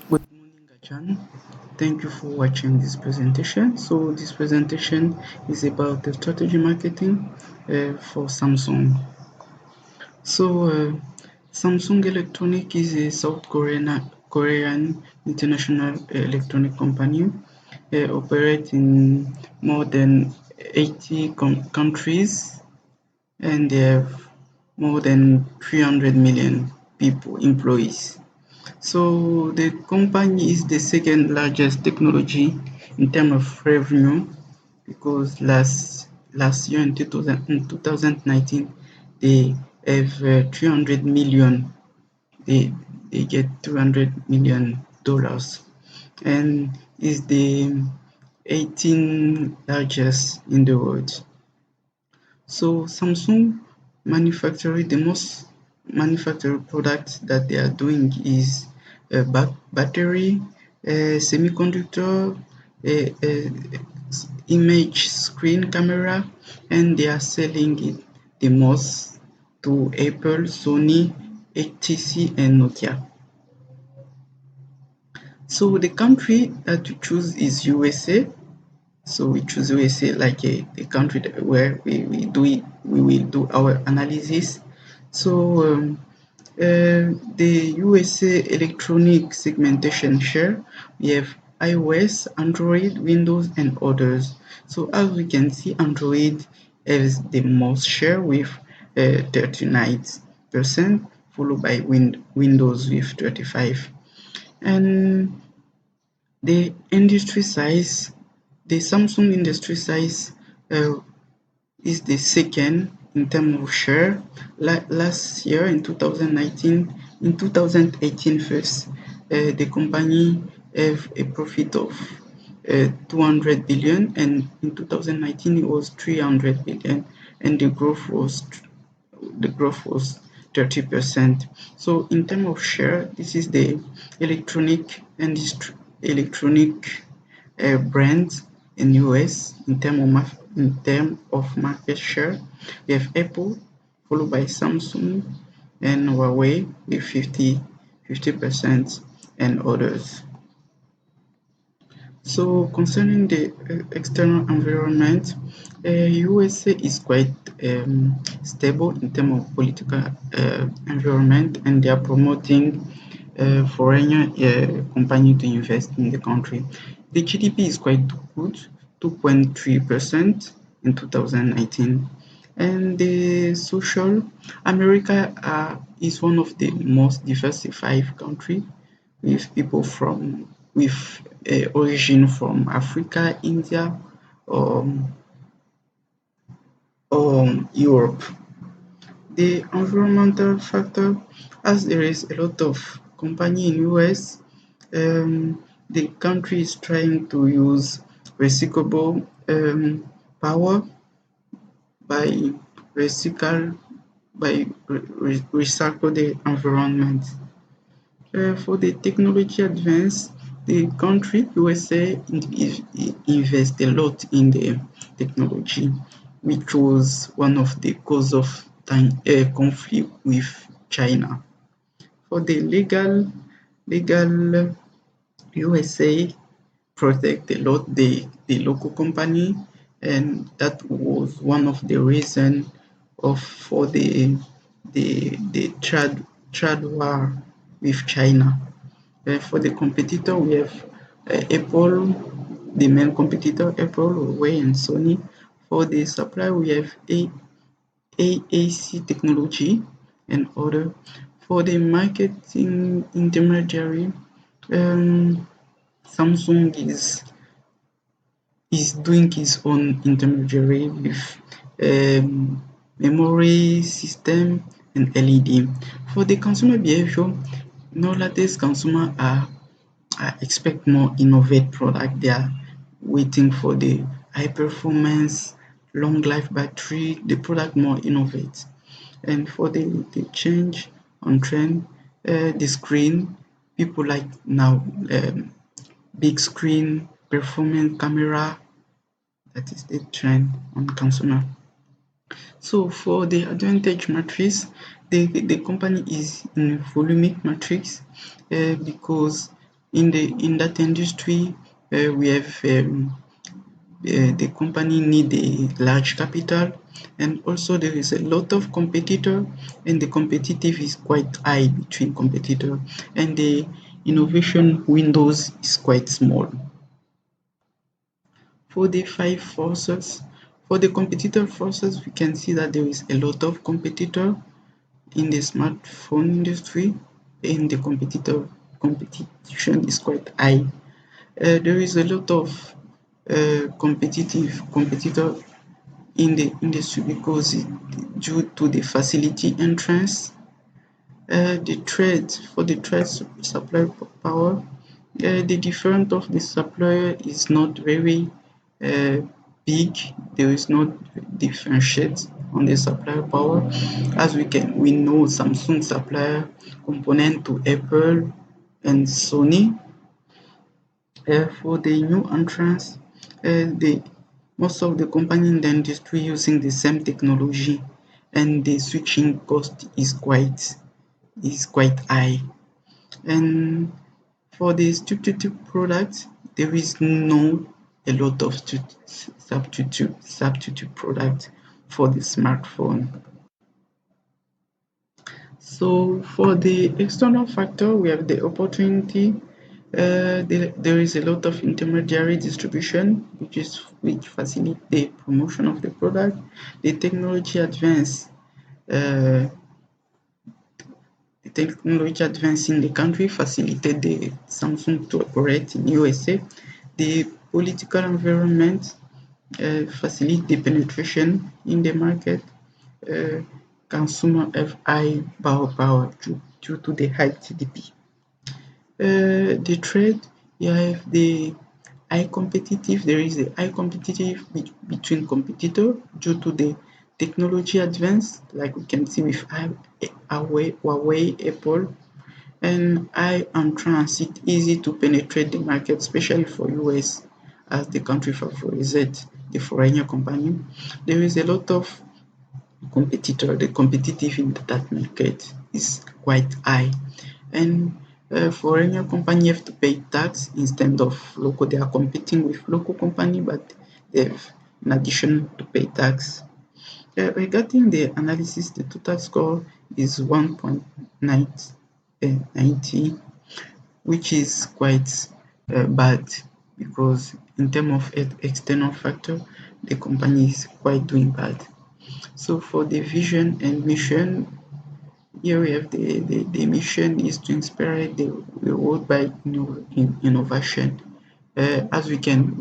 Good morning, Gajan. Thank you for watching this presentation. So this presentation is about the strategy marketing for Samsung. So Samsung Electronic is a South Korean international electronic company operate in more than 80 countries, and they have more than 300 million people employees. So the company is the second largest technology in terms of revenue, because last year in 2019 they have 300 million. They they get 200 million dollars, and is the 18th largest in the world. So Samsung manufacturing the most manufactured products that they are doing is battery, semiconductor, image screen camera, and they are selling it the most to Apple, Sony, HTC, and Nokia. So the country that we choose is USA. So we choose USA like a country where we will do our analysis. So the USA electronic segmentation share, we have iOS, Android, Windows, and others. So as we can see, Android has the most share with 39%, followed by Windows with 35%. And the industry size, the Samsung industry size uh, is the second in terms of share. Last year in 2019, in 2018 first, the company have a profit of 200 billion, and in 2019 it was 300 billion, and the growth was 30%. So in terms of share, this is the electronic industry, electronic brands in US in term of market share. We have Apple, followed by Samsung and Huawei with 50%, and others. So concerning the external environment, USA is quite stable in terms of political environment, and they are promoting foreign company to invest in the country. The GDP is quite good, 2.3% in 2019. And the social, America is one of the most diversified country, with people with origin from Africa, India, um, or Europe. The environmental factor, as there is a lot of company in US, the country is trying to use recyclable power by recycle recycle the environment. For the technology advance, the country USA invest a lot in the technology, which was one of the cause of conflict with China. For the legal USA protect a lot the local company, and that was one of the reason of for the trade war with China. For the competitor, we have Apple, the main competitor, Apple, Huawei, and Sony. For the supply, we have AAC Technology and other. For the marketing intermediary, um, Samsung is doing its own intermediary with memory system and LED. For the consumer behavior, nowadays consumer are expect more innovative product. They are waiting for the high performance, long life battery, the product more innovate. And for the change on trend, the screen, people like now big screen, performance camera, that is the trend on consumer. So for the advantage matrix, the company is in volumic matrix because In that industry, we have the company need a large capital, and also there is a lot of competitor, and the competitive is quite high between competitor, and the innovation windows is quite small. For the five forces, for the competitor forces, we can see that there is a lot of competitor in the smartphone industry, and the competition is quite high. There is a lot of competitor in the industry because due to the facility entrance, the trade supply power, the difference of the supplier is not very uh, big. There is not differentiate on the supplier power, as we know Samsung supplier component to Apple and Sony. For the new entrants, the most of the company in the industry using the same technology, and the switching cost is quite high. And for the substitute products, there is no a lot of substitute product for the smartphone. So for the external factor, we have the opportunity. There is a lot of intermediary distribution, which facilitate the promotion of the product. The technology advance, uh, the technology advance in the country facilitate the Samsung to operate in USA. The political environment facilitate the penetration in the market. Uh, Consumer have high power due to the high GDP. The trade, you have the high competitive. There is a high competitive between competitor due to the technology advance, like we can see with Huawei, Apple, and high on transit, easy to penetrate the market, especially for US, as the country favorizes the foreigner company. There is a lot of competitor. The competitive in that market is quite high, and foreigner company have to pay tax instead of local. They are competing with local company, but they have in addition to pay tax. Regarding the analysis, the total score is 1.90, which is quite bad, because in terms of external factor, the company is quite doing bad. So for the vision and mission, here we have the mission is to inspire the world by innovation. As we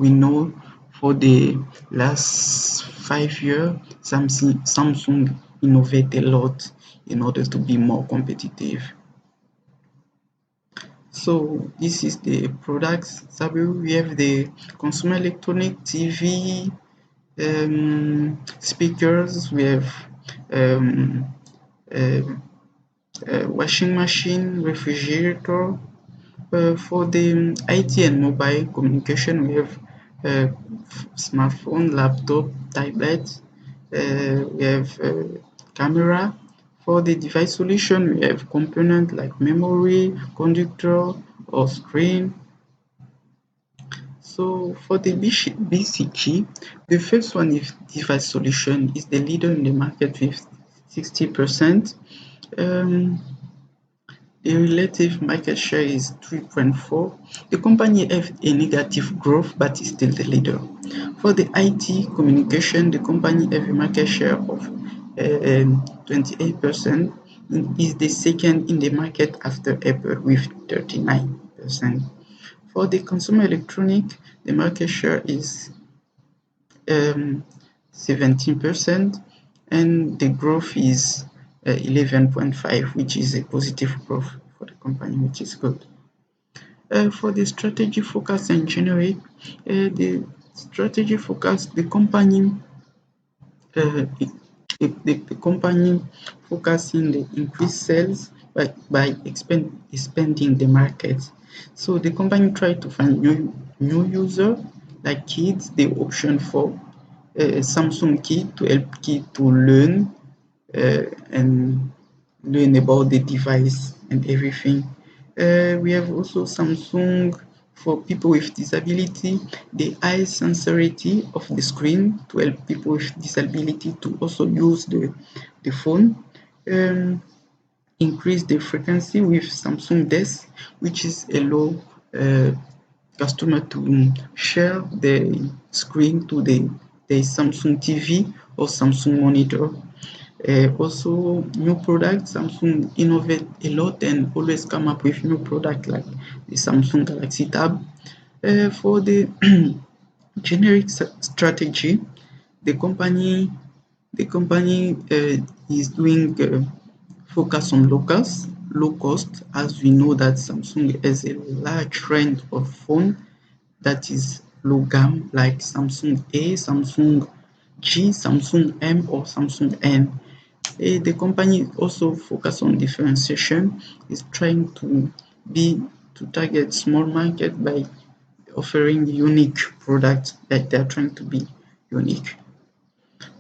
know, for the last 5 years, Samsung innovate a lot in order to be more competitive. So this is the products. So we have the consumer electronic, TV, speakers. We have um, uh, washing machine, refrigerator. For the IT and mobile communication, we have uh, smartphone, laptop, tablet. We have camera. For the device solution, we have component like memory, conductor, or screen. So for the BCG, the first one is device solution is the leader in the market with 60%. Um, the relative market share is 3.4. The company have a negative growth but is still the leader. For the IT communication, the company have a market share of 28%, and is the second in the market after Apple with 39%. For the consumer electronic, the market share is 17%, and the growth is 11.5, which is a positive growth for the company, which is good. For the strategy focus and generate, the strategy focus, the company uh, the company focusing the increased sales by expanding the market. So the company try to find new user like kids, the option for Samsung Kid to help kids to learn and learn about the device and everything. We have also Samsung for people with disability, the eye sensitivity of the screen to help people with disability to also use the phone. Um, Increase the frequency with Samsung Desk, which is allow uh, customer to share the screen to the Samsung TV or Samsung monitor. Also, new products, Samsung innovate a lot and always come up with new product like the Samsung Galaxy Tab. For the generic strategy, the company is doing focus on low cost, as we know that Samsung has a large range of phone that is low gam like Samsung A, Samsung G, Samsung M or Samsung N. The company also focus on differentiation, is trying to target small market by offering unique products that they are trying to be unique.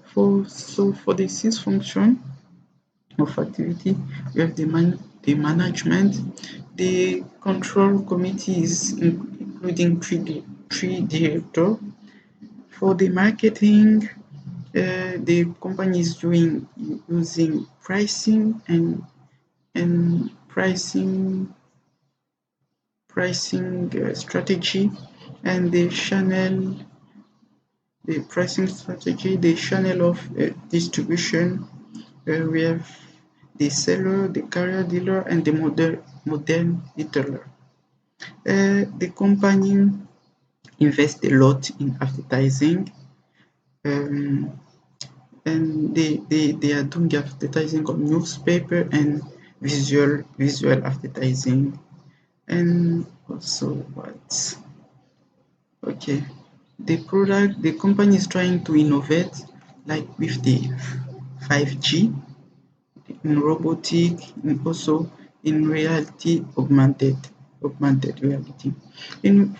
For the sales function of activity, we have the management, the control committee is including three director. For the marketing, the company is doing using pricing and pricing strategy and the pricing strategy, the channel of distribution. We have the seller, the carrier dealer, and the modern retailer. The company invests a lot in advertising, um, and they are doing advertising on newspaper and visual advertising, and also what? Okay, the company is trying to innovate, like with the 5G in robotic, and also in augmented reality. In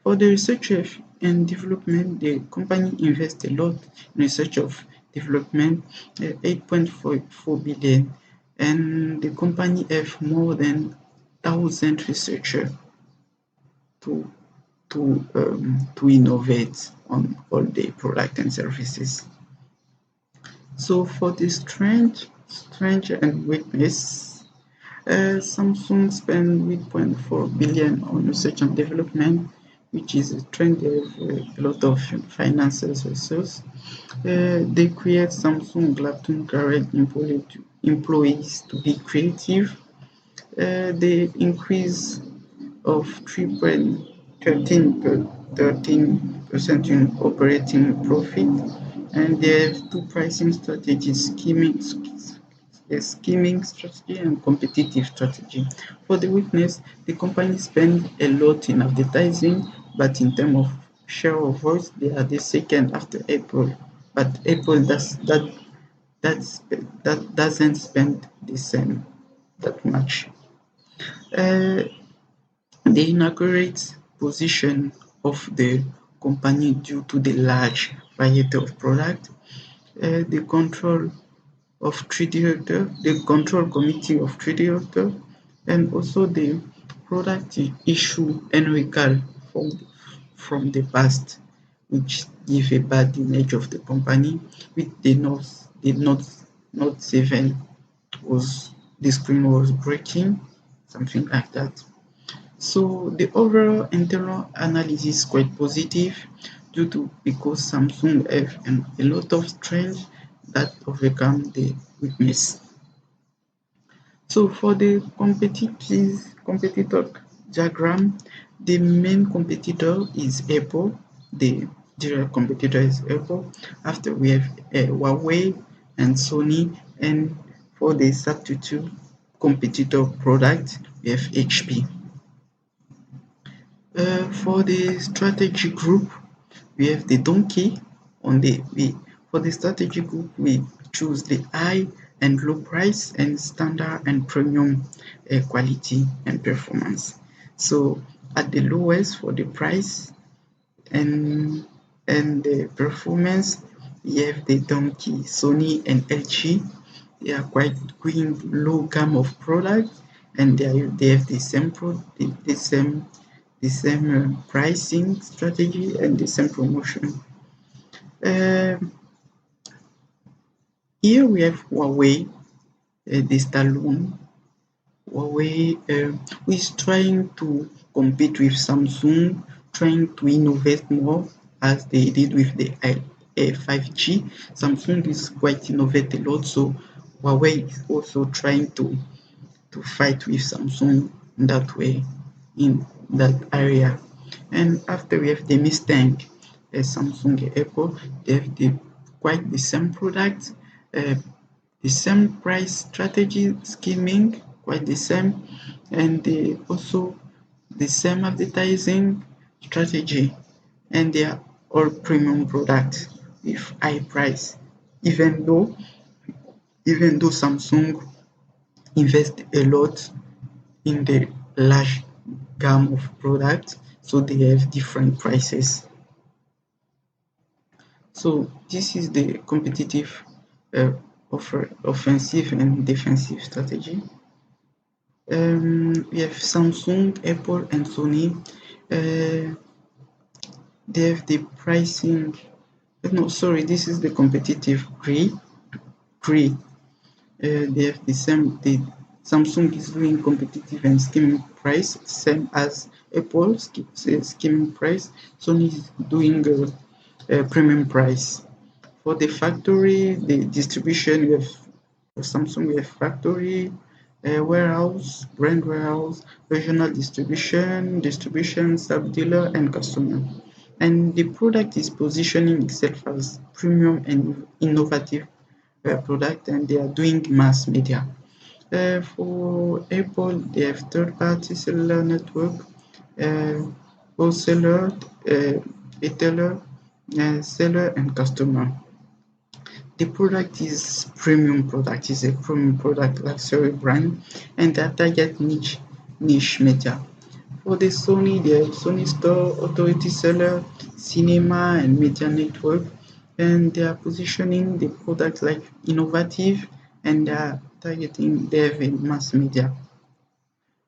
For the research and development, the company invests a lot in research of development, 8.44 billion, and the company have more than 1,000 researchers to to innovate on all the product and services. So for the strength and weakness, Samsung spent 8.4 billion on research and development, which is a trend. They have a lot of finances resources. They create Samsung Lab to encourage employees to be creative. The increase of 13% in operating profit, and they have two pricing strategies: scheming strategy and competitive strategy. For the weakness, the company spend a lot in advertising, but in terms of share of voice, they are the second after Apple. But Apple that's, that doesn't spend the same that much. Uh, the inaccurate position of the company due to the large variety of products, the control of three directors, the control committee of three directors, and also the product issue and recall from the past, which give a bad image of the company, which did not even was the screen was breaking, something like that. So the overall internal analysis is quite positive due to because Samsung have a lot of strength that overcome the weakness. So for the competitor diagram, the main competitor is Apple. The direct competitor is Apple. After we have Huawei and Sony, and for the substitute competitor product, we have HP. For the strategy group, we have the donkey on the for the strategy group we choose the high and low price and standard and premium quality and performance. So at the lowest for the price and the performance, we have the donkey, Sony and LG. They are quite going low gam of products, and they have the same pricing strategy and the same promotion. Um, Here we have Huawei, the standalone. Huawei who is trying to compete with Samsung, trying to innovate more as they did with the 5G. Samsung is quite innovate a lot, so Huawei is also trying to fight with Samsung in that way, in that area. And after we have the Mustang, Samsung, Apple, they have quite the same product, uh, the same price strategy scheming, quite the same, and they also the same advertising strategy, and they are all premium products with high price. Even though Samsung invest a lot in the large gamut of products, so they have different prices. So this is the competitive uh, offensive and defensive strategy. We have Samsung, Apple, and Sony. Uh, they have the pricing. No, sorry, this is the competitive grid. Grid. They have the same. The Samsung is doing competitive and skimming price, same as Apple skimming price. Sony is doing a premium price. For the factory, the distribution, we have for Samsung, we have factory, warehouse, brand warehouse, regional distribution, sub-dealer, and customer. And the product is positioning itself as premium and innovative product, and they are doing mass media. For Apple, they have third-party cellular network, uh, wholesaler, retailer, seller, and customer. The product is premium product, is a premium product luxury brand, and they target niche media. For the Sony, they have Sony Store, Authority Seller, Cinema, and Media Network, and they are positioning the product like innovative, and they are targeting they have a mass media.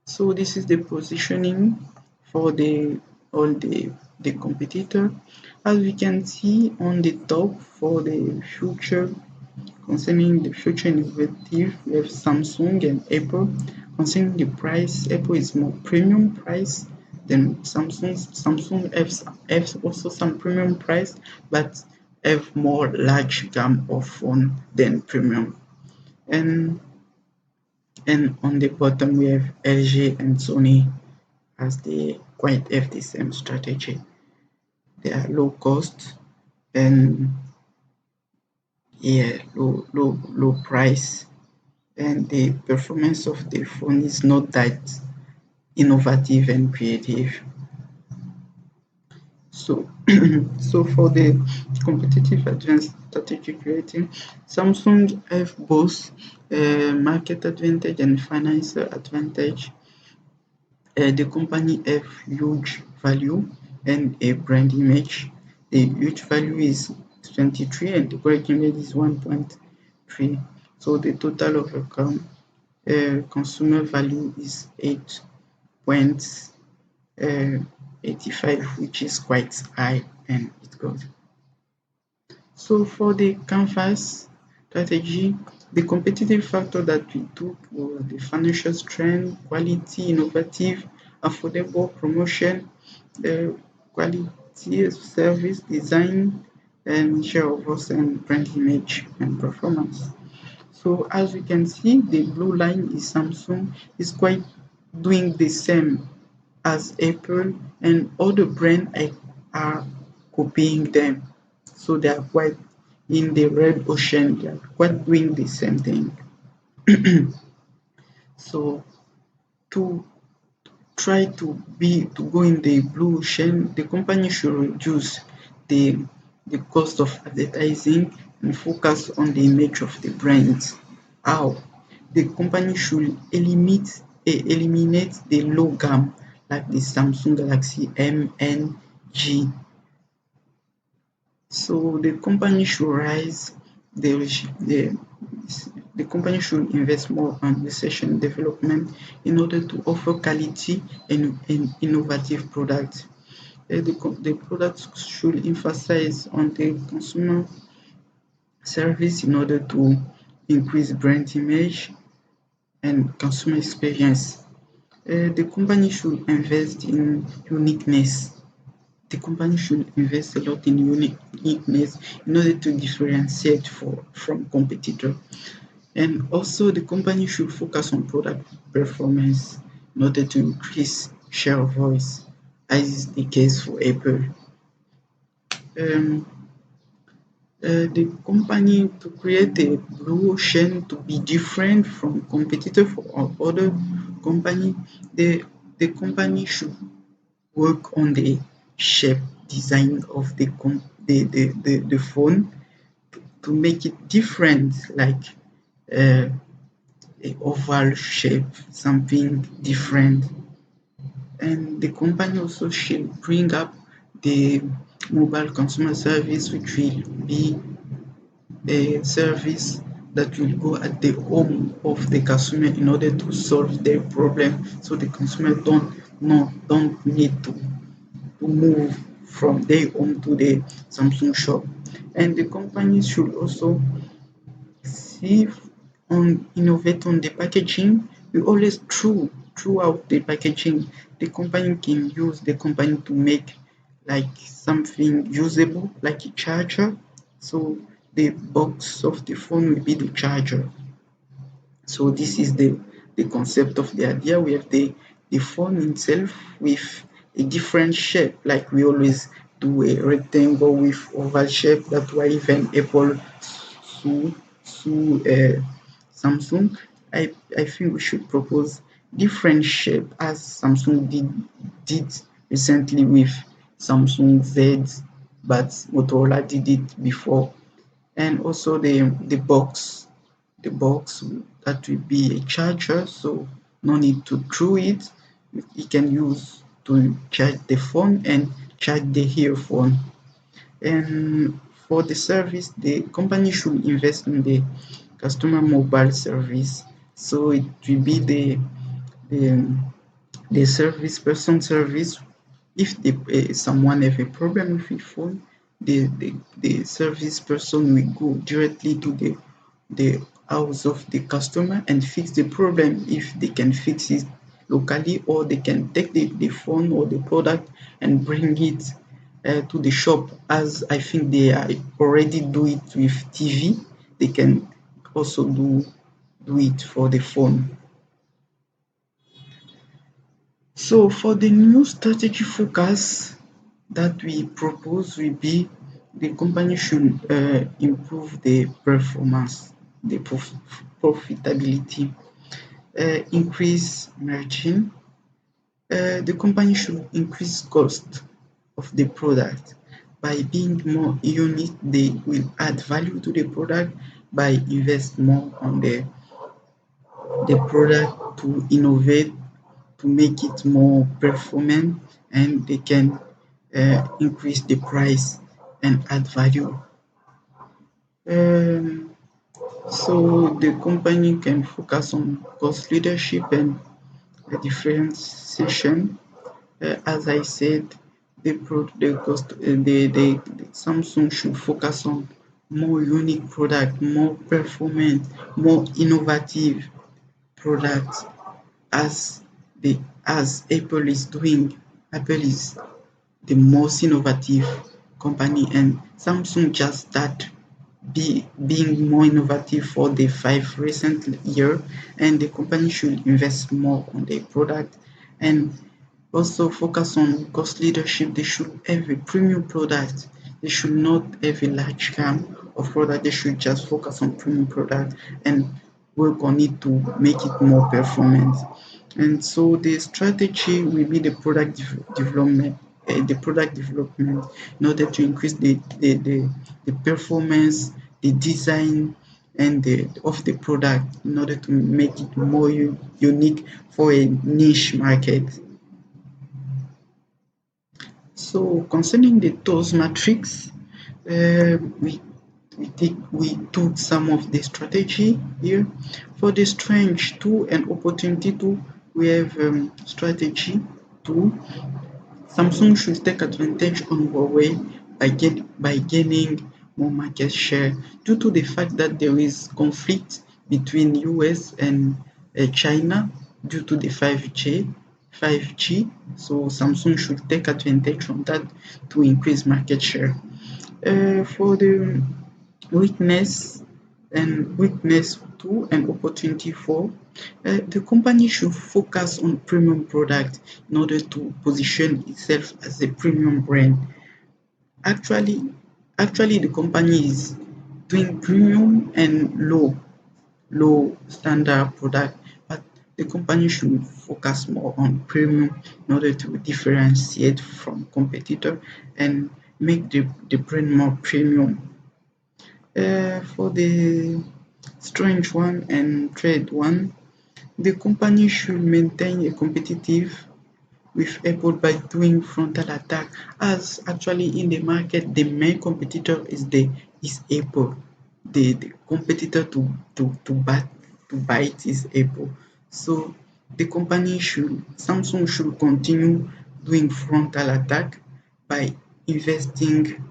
So this is the positioning for the competitor. As we can see on the top for the future concerning the future innovative, we have Samsung and Apple. Concerning the price, Apple is more premium price than Samsung. Samsung has also some premium price, but have more large gam of phone than premium. And on the bottom we have LG and Sony as they quite have the same strategy. They are low cost and low price, and the performance of the phone is not that innovative and creative. So so for the competitive advanced strategic rating, Samsung have both market advantage and financial advantage. The company have huge value and a brand image. The huge value is 23 and the brand image is 1.3. So the total of consumer value is 8.85, which is quite high and it's good. So for the canvas strategy, the competitive factor that we took was the financial strength, quality, innovative, affordable promotion, quality of service, design, and share of voice and brand image and performance. So as we can see, the blue line is Samsung is quite doing the same as Apple, and other brands are copying them. So they are quite in the red ocean, they are quite doing the same thing. So to try to go in the blue ocean, the company should reduce the the cost of advertising and focus on the image of the brand. How? The company should eliminate the low gam like the Samsung Galaxy M, N, G. So the company should raise the the company should invest more on research and development in order to offer quality and innovative products. The products should emphasize on the consumer service in order to increase brand image and consumer experience. The company should invest in uniqueness. The company should invest a lot in uniqueness in order to differentiate from competitor. And also the company should focus on product performance in order to increase share of voice, as is the case for Apple. Um, the company to create a blue ocean to be different from competitor for other company, the company should work on the shape design of the phone to make it different, like uh, a oval shape, something different. And the company also should bring up the mobile consumer service, which will be a service that will go at the home of the consumer in order to solve their problem, so the consumer don't need to move from their home to the Samsung shop. And the company should also see on innovate on the packaging. We always throughout the packaging, the company can use the company to make like something usable, like a charger. So the box of the phone will be the charger. So this is the concept of the idea. We have the phone itself with a different shape, like we always do a rectangle with oval shape. That's why even Apple sue Samsung. I think we should propose different shape, as Samsung did recently with Samsung Z, but Motorola did it before. And also the box that will be a charger, so no need to throw it. You can use to charge the phone and charge the earphone. And for the service, the company should invest in the customer mobile service, so it will be the, the service person service. If someone have a problem with his phone, the service person will go directly to the house of the customer and fix the problem, if they can fix it locally, or they can take the phone or the product and bring it to the shop, as I think they are already do it with TV. They can also do it for the phone. So for the new strategy focus that we propose will be, the company should improve the performance, the profitability, increase margin. The company should increase cost of the product. By being more unique, they will add value to the product by invest more on the product to innovate, to make it more performant, and they can increase the price and add value. Um, so the company can focus on cost leadership and differentiation. As I said, the Samsung should focus on more unique product, more performant, more innovative products, as the as Apple is doing. Apple is the most innovative company, and Samsung just start being more innovative for the 5 recent year, and the company should invest more on their product and also focus on cost leadership. They should have a premium product. They should not have a large cam of product. They should just focus on premium product and work on it to make it more performant. And so the strategy will be the product development in order to increase the performance, the design, and of the product, in order to make it more unique for a niche market. So concerning the TOS matrix, we we took some of the strategy here. For the strength 2 and opportunity 2, we have strategy 2. Samsung should take advantage on Huawei by gaining more market share due to the fact that there is conflict between US and China due to the 5G. So Samsung should take advantage on that to increase market share. For the weakness weakness 2 and opportunity 4, the company should focus on premium product in order to position itself as a premium brand. Actually actually the company is doing premium and low standard product, but the company should focus more on premium in order to differentiate from competitor and make the brand more premium. For the strange one and trade one, the company should maintain a competitive with Apple by doing frontal attack, as actually in the market the main competitor is Apple. The competitor to bite is Apple. So the company should Samsung should continue doing frontal attack by investing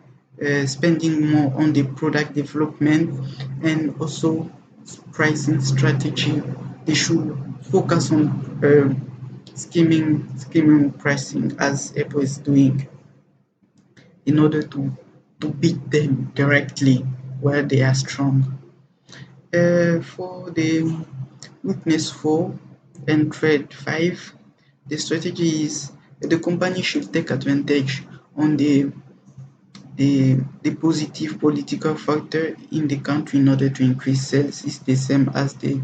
spending more on the product development and also pricing strategy. They should focus on skimming pricing as Apple is doing in order to beat them directly where they are strong. For the weakness 4 and trade 5, the strategy is the company should take advantage on the positive political factor in the country in order to increase sales. Is the same as the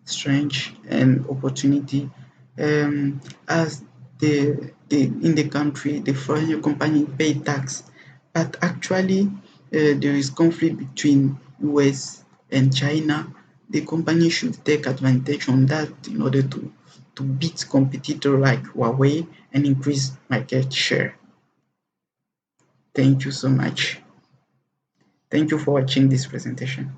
strange and opportunity, as the in the country the foreign company pay tax, but actually there is conflict between US and China. The company should take advantage on that in order to beat competitor like Huawei and increase market share. Thank you so much. Thank you for watching this presentation.